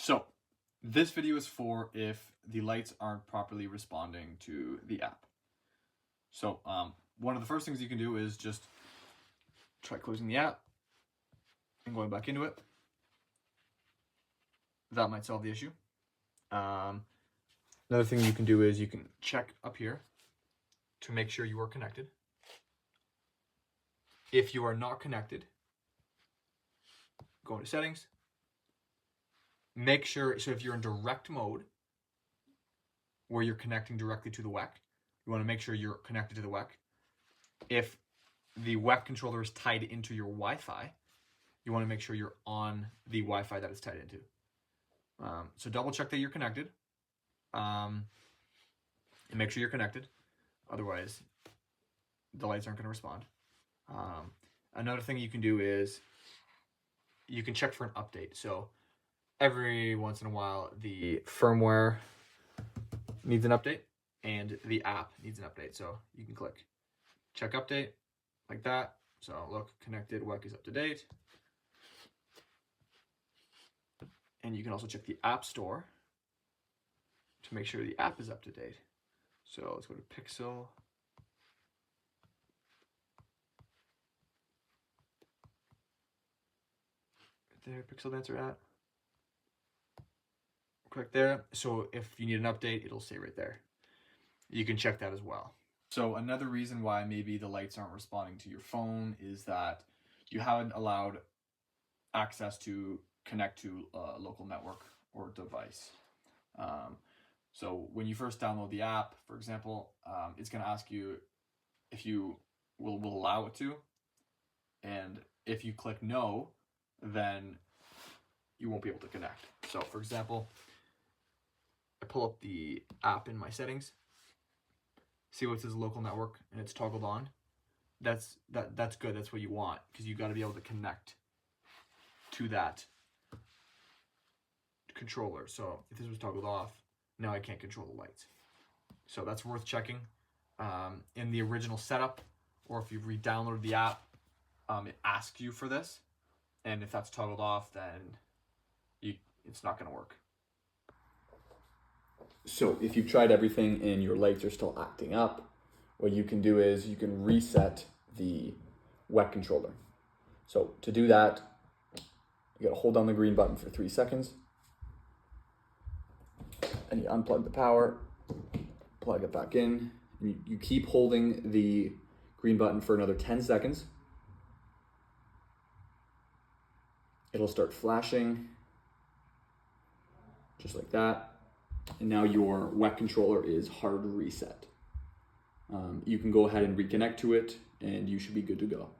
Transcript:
So this video is for if the lights aren't properly responding to the app. So one of the first things you can do is just try closing the app and going back into it. That might solve the issue. Another thing you can do is you can check up here to make sure you are connected. If you are not connected, go into settings. Make sure, so if you're in direct mode, where you're connecting directly to the WEC, you want to make sure you're connected to the WEC. If the WEC controller is tied into your Wi-Fi, you want to make sure you're on the Wi-Fi that it's tied into. So double check that you're connected, and make sure you're connected. Otherwise, the lights aren't going to respond. Another thing you can do is you can check for an update. So every once in a while, the firmware needs an update and the app needs an update. So you can click check update like that. So look, connected, WEC is up to date. And you can also check the App Store to make sure the app is up to date. So let's go to Pixel. Right there, Pixel Dancer app. Click there. So if you need an update, it'll say right there. You can check that as well. So another reason why maybe the lights aren't responding to your phone is that you haven't allowed access to connect to a local network or device. So when you first download the app, for example, it's going to ask you if you will allow it to. And if you click no, then you won't be able to connect. So for example, I pull up the app in my settings, see what says local network, and it's toggled on. That's good. That's what you want, because you got to be able to connect to that controller. So if this was toggled off, now I can't control the lights. So that's worth checking. In the original setup, or if you've re-downloaded the app, it asks you for this, and if that's toggled off, then it's not going to work. So if you've tried everything and your lights are still acting up, what you can do is you can reset the WEC controller. So to do that, you gotta hold down the green button for 3 seconds, and you unplug the power, plug it back in, and you keep holding the green button for another 10 seconds. It'll start flashing, just like that. And now your WEC controller is hard reset. You can go ahead and reconnect to it, and you should be good to go.